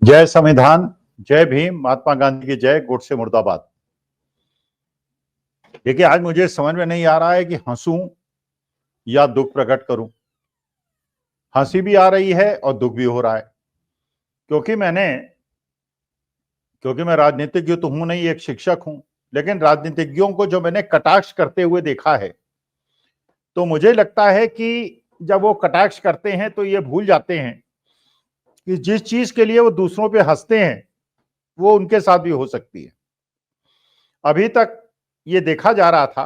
जय संविधान, जय भीम, महात्मा गांधी की जय, गोडसे मुर्दाबाद। देखिए, आज मुझे समझ में नहीं आ रहा है कि हंसूं या दुख प्रकट करूं। हंसी भी आ रही है और दुख भी हो रहा है, क्योंकि मैं राजनीतिज्ञ तो हूं नहीं, एक शिक्षक हूं। लेकिन राजनीतिज्ञों को जो मैंने कटाक्ष करते हुए देखा है, तो मुझे लगता है कि जब वो कटाक्ष करते हैं तो ये भूल जाते हैं कि जिस चीज के लिए वो दूसरों पे हंसते हैं वो उनके साथ भी हो सकती है। अभी तक ये देखा जा रहा था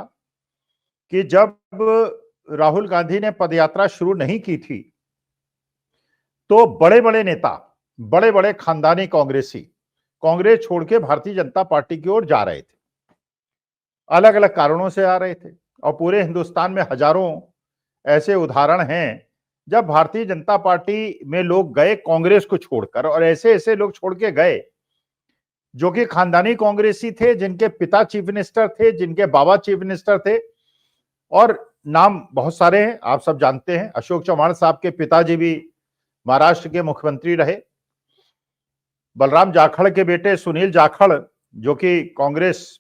कि जब राहुल गांधी ने पदयात्रा शुरू नहीं की थी, तो बड़े बड़े नेता, बड़े बड़े खानदानी कांग्रेसी कांग्रेस छोड़ के भारतीय जनता पार्टी की ओर जा रहे थे। अलग अलग कारणों से आ रहे थे, और पूरे हिंदुस्तान में हजारों ऐसे उदाहरण हैं जब भारतीय जनता पार्टी में लोग गए कांग्रेस को छोड़कर, और ऐसे ऐसे लोग छोड़ के गए जो कि खानदानी कांग्रेसी थे, जिनके पिता चीफ मिनिस्टर थे, जिनके बाबा चीफ मिनिस्टर थे, और नाम बहुत सारे हैं, आप सब जानते हैं। अशोक चव्हाण साहब के पिताजी भी महाराष्ट्र के मुख्यमंत्री रहे। बलराम जाखड़ के बेटे सुनील जाखड़, जो कि कांग्रेस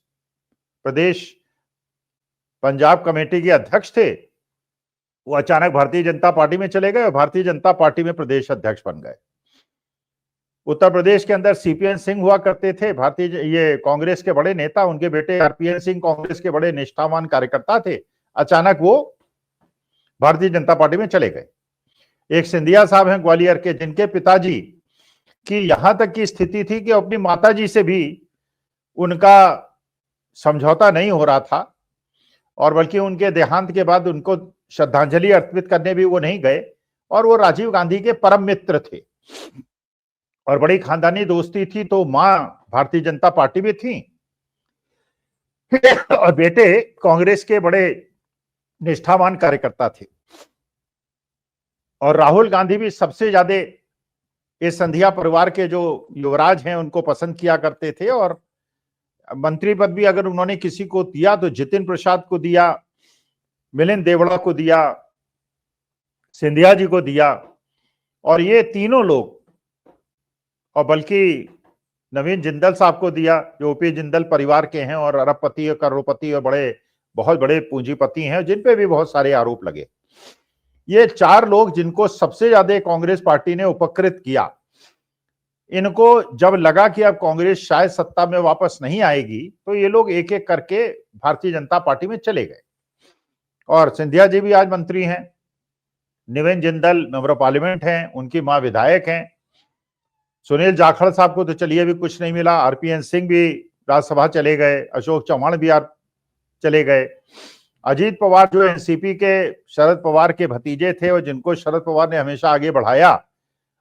प्रदेश पंजाब कमेटी के अध्यक्ष थे, वो अचानक भारतीय जनता पार्टी में चले गए और भारतीय जनता पार्टी में प्रदेश अध्यक्ष बन गए। उत्तर प्रदेश के अंदर सीपीएन सिंह हुआ करते थे, ये कांग्रेस के बड़े नेता, उनके बेटे आरपीएन सिंह कांग्रेस के बड़े निष्ठावान कार्यकर्ता थे। अचानक वो भारतीय जनता पार्टी में चले गए। एक सिंधिया साहब हैं ग्वालियर के, जिनके पिताजी की यहां तक की स्थिति थी कि अपनी माताजी से भी उनका समझौता नहीं हो रहा था, और बल्कि उनके देहांत के बाद उनको श्रद्धांजलि अर्पित करने भी वो नहीं गए। और वो राजीव गांधी के परम मित्र थे और बड़ी खानदानी दोस्ती थी, तो मां भारतीय जनता पार्टी में थी और बेटे कांग्रेस के बड़े निष्ठावान कार्यकर्ता थे। और राहुल गांधी भी सबसे ज्यादा इस संधिया परिवार के जो युवराज हैं उनको पसंद किया करते थे, और मंत्री पद भी अगर उन्होंने किसी को दिया तो जितिन प्रसाद को दिया, मिलिंद देवड़ा को दिया, सिंधिया जी को दिया। और ये तीनों लोग, और बल्कि नवीन जिंदल साहब को दिया, जो ओपी जिंदल परिवार के हैं और अरबपति और करोड़पति और बहुत बड़े पूंजीपति हैं, जिन पे भी बहुत सारे आरोप लगे। ये चार लोग जिनको सबसे ज्यादा कांग्रेस पार्टी ने उपकृत किया, इनको जब लगा कि अब कांग्रेस शायद सत्ता में वापस नहीं आएगी, तो ये लोग एक एक करके भारतीय जनता पार्टी में चले गए। और सिंधिया जी भी आज मंत्री हैं, निवेन जिंदल मेंबर ऑफ पार्लियामेंट हैं, उनकी मां विधायक हैं। सुनील जाखड़ साहब को तो चलिए भी कुछ नहीं मिला, आरपीएन सिंह भी राज्यसभा चले गए, अशोक चव्हाण भी चले गए। अजीत पवार जो एनसीपी के शरद पवार के भतीजे थे और जिनको शरद पवार ने हमेशा आगे बढ़ाया,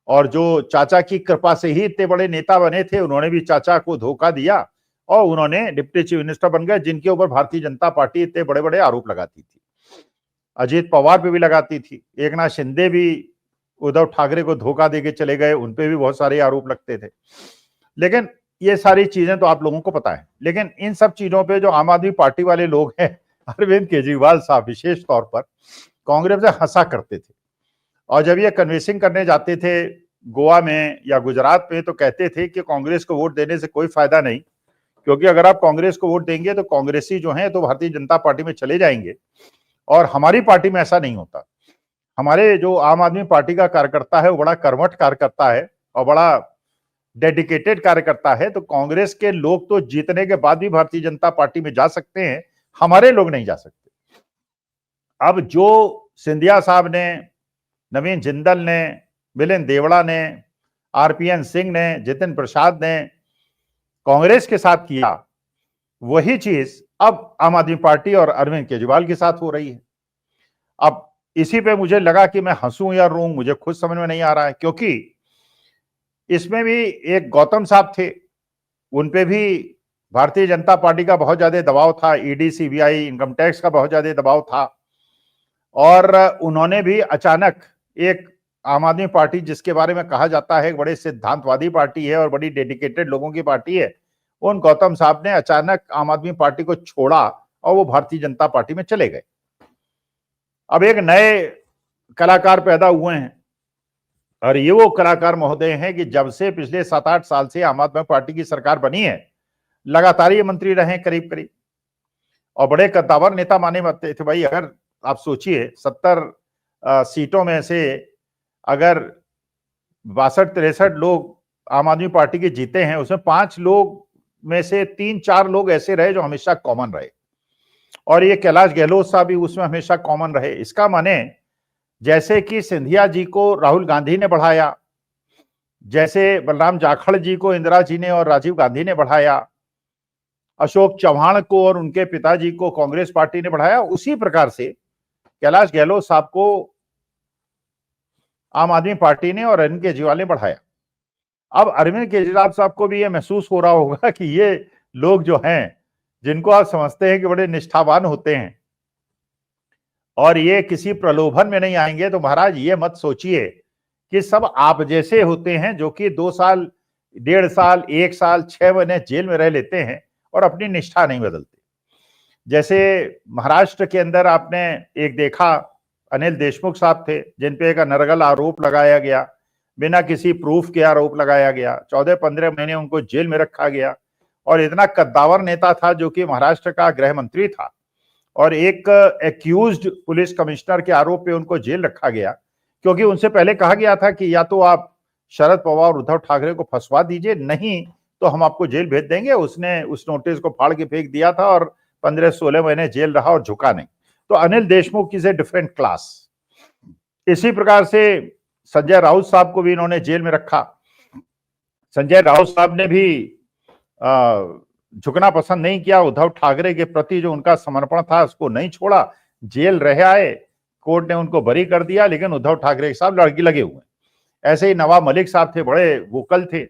और जो चाचा की कृपा से ही इतने बड़े नेता बने थे, उन्होंने भी चाचा को धोखा दिया और उन्होंने डिप्टी चीफ मिनिस्टर बन गए, जिनके ऊपर भारतीय जनता पार्टी इतने बड़े बड़े आरोप लगाती थी। अजीत पवार पे भी लगाती थी, एकनाथ शिंदे भी उद्धव ठाकरे को धोखा देके चले गए, उनपे भी बहुत सारे आरोप लगते थे। लेकिन ये सारी चीजें तो आप लोगों को पता है। लेकिन इन सब चीजों पे जो आम आदमी पार्टी वाले लोग हैं, अरविंद केजरीवाल साहब विशेष तौर पर कांग्रेस से हंसा करते थे, और जब ये कन्विंसिंग करने जाते थे गोवा में या गुजरात में, तो कहते थे कि कांग्रेस को वोट देने से कोई फायदा नहीं, क्योंकि अगर आप कांग्रेस को वोट देंगे तो कांग्रेसी जो हैं तो भारतीय जनता पार्टी में चले जाएंगे, और हमारी पार्टी में ऐसा नहीं होता। हमारे जो आम आदमी पार्टी का कार्यकर्ता है वो बड़ा कर्मठ कार्यकर्ता है और बड़ा डेडिकेटेड कार्यकर्ता है, तो कांग्रेस के लोग तो जीतने के बाद भी भारतीय जनता पार्टी में जा सकते हैं, हमारे लोग नहीं जा सकते। अब जो सिंधिया साहब ने, नवीन जिंदल ने, मिलिंद देवड़ा ने, आरपीएन सिंह ने, जितिन प्रसाद ने कांग्रेस के साथ किया, वही चीज अब आम आदमी पार्टी और अरविंद केजरीवाल के साथ हो रही है। अब इसी पे मुझे लगा कि मैं हंसूं या रोऊं, मुझे खुद समझ में नहीं आ रहा है, क्योंकि इसमें भी एक गौतम साहब थे, उनपे भी भारतीय जनता पार्टी का बहुत ज्यादा दबाव था, ईडी सीबीआई इनकम टैक्स का बहुत ज्यादा दबाव था, और उन्होंने भी अचानक एक आम आदमी पार्टी, जिसके बारे में कहा जाता है बड़े सिद्धांतवादी पार्टी है और बड़ी डेडिकेटेड लोगों की पार्टी है, उन गौतम साहब ने अचानक आम आदमी पार्टी को छोड़ा और वो भारतीय जनता पार्टी में चले गए। अब एक नए कलाकार पैदा हुए हैं, और ये वो कलाकार महोदय हैं कि जब से पिछले 7-8 साल से आम आदमी पार्टी की सरकार बनी है, लगातार ये मंत्री रहे करीब करीब, और बड़े कद्दावर नेता माने जाते थे। भाई अगर आप सोचिए 70 सीटों में से अगर 62-63 लोग आम आदमी पार्टी के जीते हैं, उसमें 5 लोग में से 3-4 लोग ऐसे रहे जो हमेशा कॉमन रहे, और ये कैलाश गहलोत साहब भी उसमें हमेशा कॉमन रहे। इसका माने जैसे कि सिंधिया जी को राहुल गांधी ने बढ़ाया, जैसे बलराम जाखड़ जी को इंदिरा जी ने और राजीव गांधी ने बढ़ाया, अशोक चौहान को और उनके पिताजी को कांग्रेस पार्टी ने बढ़ाया, उसी प्रकार से कैलाश गहलोत साहब को आम आदमी पार्टी ने और अरविंद केजरीवाल ने बढ़ाया। अब अरविंद केजरीवाल साहब को भी ये महसूस हो रहा होगा कि ये लोग जो हैं, जिनको आप समझते हैं कि बड़े निष्ठावान होते हैं और ये किसी प्रलोभन में नहीं आएंगे, तो महाराज ये मत सोचिए कि सब आप जैसे होते हैं जो कि 2 साल, 1.5 साल, 1 साल, 6 महीने जेल में रह लेते हैं और अपनी निष्ठा नहीं बदलते। जैसे महाराष्ट्र के अंदर आपने एक देखा, अनिल देशमुख साहब थे जिन पे एक अनर्गल आरोप लगाया गया, बिना किसी प्रूफ के आरोप लगाया गया, 14-15 महीने उनको जेल में रखा गया, और इतना कद्दावर नेता था जो कि महाराष्ट्र का गृह मंत्री था, और एक एक्यूज्ड पुलिस कमिश्नर के आरोप पे उनको जेल रखा गया, क्योंकि उनसे पहले कहा गया था कि या तो आप शरद पवार और उद्धव ठाकरे को फंसवा दीजिए, नहीं तो हम आपको जेल भेज देंगे। उसने उस नोटिस को फाड़ के फेंक दिया था और 15-16 महीने जेल रहा और झुका नहीं। तो Anil Deshmukh is a different class. इसी प्रकार से संजय राउत साहब को भी इन्होंने जेल में रखा। संजय राउत साहब ने भी झुकना पसंद नहीं किया, उद्धव ठाकरे के प्रति जो उनका समर्पण था उसको नहीं छोड़ा, जेल रह आए, कोर्ट ने उनको बरी कर दिया, लेकिन उद्धव ठाकरे के साथ लड़की लगे हुए। ऐसे ही नवाब मलिक साहब थे, बड़े वोकल थे,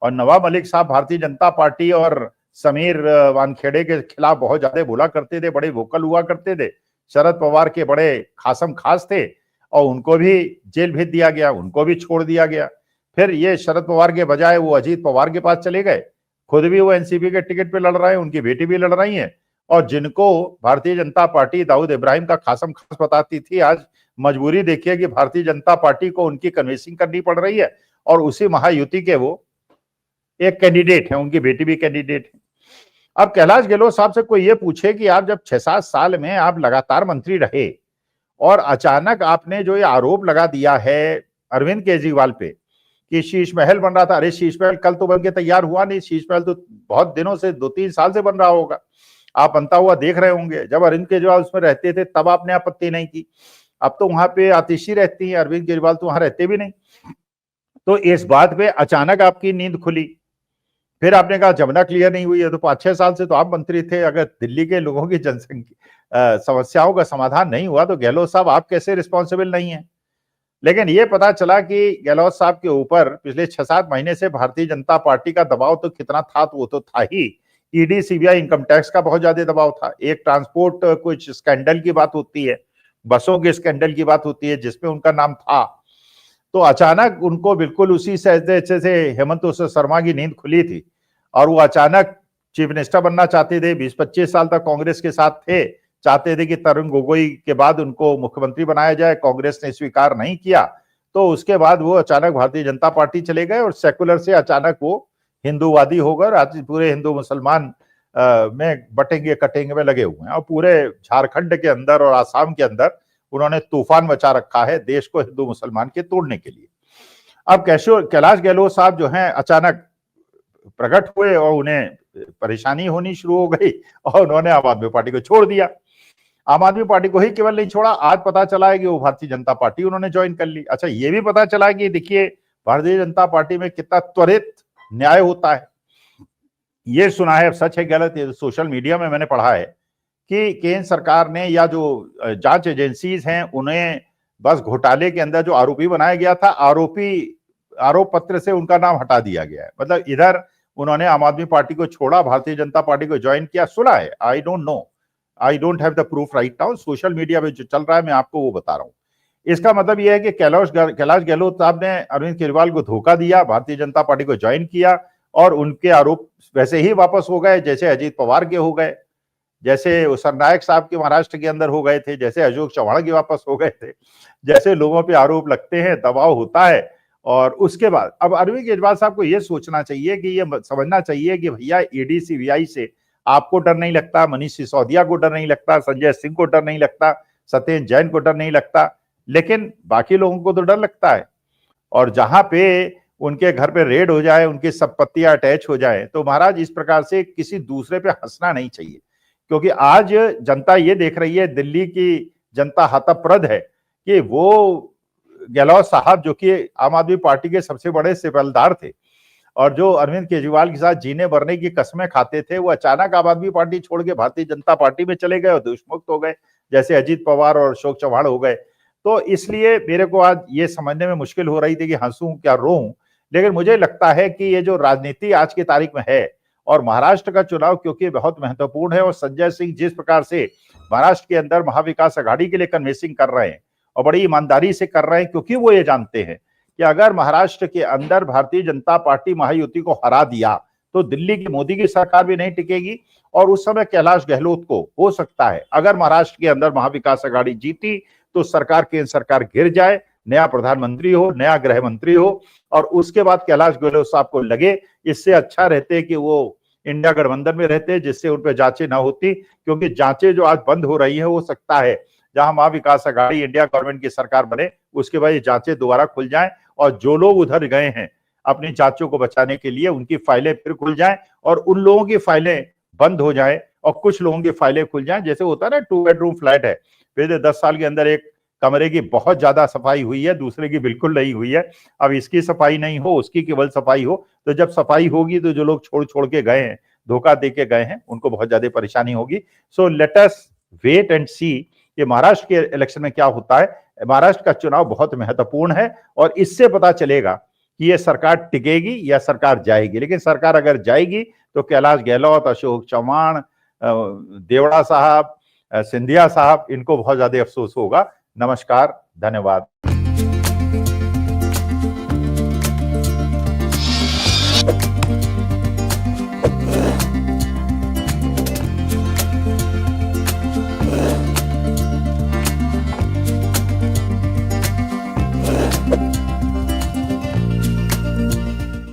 और नवाब मलिक साहब भारतीय जनता पार्टी और समीर वानखेड़े के खिलाफ बहुत ज्यादा बोला करते थे, बड़े वोकल हुआ करते थे, शरद पवार के बड़े खासम खास थे, और उनको भी जेल भेज दिया गया, उनको भी छोड़ दिया गया। फिर ये शरद पवार के बजाय वो अजीत पवार के पास चले गए, खुद भी वो एनसीपी के टिकट पे लड़ रहे हैं, उनकी बेटी भी लड़ रही है, और जिनको भारतीय जनता पार्टी दाऊद इब्राहिम का खासम खास बताती थी, आज मजबूरी देखिए कि भारतीय जनता पार्टी को उनकी कन्विंसिंग करनी पड़ रही है, और उसी महायुति के वो एक कैंडिडेट है, उनकी बेटी भी कैंडिडेट है। अब कैलाश गहलोत साहब से कोई ये पूछे कि आप जब 6-7 साल में आप लगातार मंत्री रहे और अचानक आपने जो ये आरोप लगा दिया है अरविंद केजरीवाल पे कि शीश महल बन रहा था, अरे शीश महल कल तो बन के तैयार हुआ नहीं, शीश महल तो बहुत दिनों से 2-3 साल से बन रहा होगा, आप बनता हुआ देख रहे होंगे। जब अरविंद केजरीवाल उसमें रहते थे तब आपने आपत्ति नहीं की, अब तो वहां पे आतिशी रहती है, अरविंद केजरीवाल तो वहां रहते भी नहीं। तो इस बात पे अचानक आपकी नींद खुली, फिर आपने कहा जमुना क्लियर नहीं हुई है, तो 5-6 साल से तो आप मंत्री थे, अगर दिल्ली के लोगों की जनसंख्या समस्याओं का समाधान नहीं हुआ तो गहलोत साहब आप कैसे रिस्पॉन्सिबल नहीं है। लेकिन ये पता चला कि गहलोत साहब के ऊपर पिछले 6-7 महीने से भारतीय जनता पार्टी का दबाव तो कितना था, तो वो तो था ही, ईडी सीबीआई इनकम टैक्स का बहुत ज्यादा दबाव था, एक ट्रांसपोर्ट कुछ स्कैंडल की बात होती है, बसों के स्कैंडल की बात होती है जिसमें उनका नाम था, तो अचानक उनको बिल्कुल उसी से हेमंत शर्मा की नींद खुली थी और वो अचानक चीफ मिनिस्टर बनना चाहते थे, 20-25 साल तक कांग्रेस के साथ थे, चाहते थे कि तरुण गोगोई के बाद उनको मुख्यमंत्री बनाया जाए, कांग्रेस ने स्वीकार नहीं किया, तो उसके बाद वो अचानक भारतीय जनता पार्टी चले गए और सेकुलर से अचानक वो हिंदूवादी हो गए, आज पूरे हिंदू मुसलमान में बटेंगे कटेंगे में लगे हुए हैं, और पूरे झारखंड के अंदर और आसाम के अंदर उन्होंने तूफान मचा रखा है देश को हिंदू मुसलमान के तोड़ने के लिए। अब कैलाश गहलोत साहब जो हैं अचानक प्रकट हुए और उन्हें परेशानी होनी शुरू हो गई और उन्होंने आम आदमी पार्टी को छोड़ दिया। आम आदमी पार्टी को ही केवल नहीं छोड़ा, आज पता चला है कि वो भारतीय जनता पार्टी उन्होंने ज्वाइन कर ली। अच्छा, ये भी पता चला कि देखिए भारतीय जनता पार्टी में कितना त्वरित न्याय होता है। ये सुना है, सच है गलत, ये सोशल मीडिया में मैंने पढ़ा है कि केंद्र सरकार ने या जो जांच एजेंसीज हैं उन्हें बस घोटाले के अंदर जो आरोपी बनाया गया था, आरोप पत्र से उनका नाम हटा दिया गया है। मतलब इधर उन्होंने आम आदमी पार्टी को छोड़ा, भारतीय जनता पार्टी को ज्वाइन किया, सुना है, I don't know, I don't have the proof right now, social media में जो चल रहा है मैं आपको वो बता रहा हूं। इसका मतलब यह है कि कैलाश गहलोत साहब ने अरविंद केजरीवाल को धोखा दिया, भारतीय जनता पार्टी को ज्वाइन किया और उनके आरोप वैसे ही वापस हो गए जैसे अजीत पवार के हो गए, जैसे सरनायक साहब के महाराष्ट्र के अंदर हो गए थे, जैसे अशोक चौहान के वापस हो गए थे। जैसे लोगों पे आरोप लगते हैं, दबाव होता है और उसके बाद अब अरविंद केजरीवाल साहब को यह सोचना चाहिए कि ये समझना चाहिए कि भैया ईडी सीबीआई से आपको डर नहीं लगता, मनीष सिसोदिया को डर नहीं लगता, संजय सिंह को डर नहीं लगता, सत्येंद्र जैन को डर नहीं लगता, लेकिन बाकी लोगों को तो डर लगता है। और जहां पे उनके घर पे रेड हो जाए, उनकी संपत्तियां अटैच हो जाए, तो महाराज इस प्रकार से किसी दूसरे पे हंसना नहीं चाहिए, क्योंकि आज जनता ये देख रही है, दिल्ली की जनता हतप्रद है कि वो गहलोत साहब जो कि आम आदमी पार्टी के सबसे बड़े सिपहलदार थे और जो अरविंद केजरीवाल के साथ जीने मरने की कस्में खाते थे, वो अचानक आम आदमी पार्टी छोड़ के भारतीय जनता पार्टी में चले गए और देशमुक्त हो गए, जैसे अजीत पवार और अशोक चौहान हो गए। तो इसलिए मेरे को आज ये समझने में मुश्किल हो रही थी कि हंसूं क्या रोऊं, लेकिन मुझे लगता है कि ये जो राजनीति आज की तारीख में है और महाराष्ट्र का चुनाव क्योंकि बहुत महत्वपूर्ण है, और संजय सिंह जिस प्रकार से महाराष्ट्र के अंदर महाविकास अघाड़ी के लिए कन्वेंसिंग कर रहे हैं और बड़ी ईमानदारी से कर रहे हैं, क्योंकि वो ये जानते हैं कि अगर महाराष्ट्र के अंदर भारतीय जनता पार्टी महायुति को हरा दिया तो दिल्ली की मोदी की सरकार भी नहीं टिकेगी, और उस समय कैलाश गहलोत को हो सकता है अगर महाराष्ट्र के अंदर महाविकास अघाड़ी जीती तो सरकार, केंद्र सरकार गिर जाए, नया प्रधानमंत्री हो, नया गृह मंत्री हो, और उसके बाद कैलाश गहलोत साहब को लगे इससे अच्छा रहते कि वो इंडिया गठबंधन में रहते, जिससे उन पर जांचें ना होती, क्योंकि जांचें जो आज बंद हो रही है हो सकता है जहां महाविकास अघाड़ी इंडिया गवर्नमेंट की सरकार बने उसके बाद ये जांचें दोबारा खुल जाएं, और जो लोग उधर गए हैं अपनी जांचों को बचाने के लिए उनकी फाइलें फिर खुल जाएं, और उन लोगों की फाइलें बंद हो जाएं और कुछ लोगों की फाइलें खुल जाएं। जैसे होता है ना, 2 बेडरूम फ्लैट है, पिछले 10 साल के अंदर एक कमरे की बहुत ज्यादा सफाई हुई है, दूसरे की बिल्कुल नहीं हुई है, अब इसकी सफाई नहीं हो, उसकी केवल सफाई हो, तो जब सफाई होगी तो जो लोग छोड़ छोड़ के गए हैं, धोखा दे के गए हैं, उनको बहुत ज्यादा परेशानी होगी। So let us wait and see कि महाराष्ट्र के इलेक्शन में क्या होता है। महाराष्ट्र का चुनाव बहुत महत्वपूर्ण है और इससे पता चलेगा कि ये सरकार टिकेगी या सरकार जाएगी। लेकिन सरकार अगर जाएगी तो कैलाश गहलोत, अशोक चौहान, देवड़ा साहब, सिंधिया साहब, इनको बहुत ज्यादा अफसोस होगा। नमस्कार, धन्यवाद।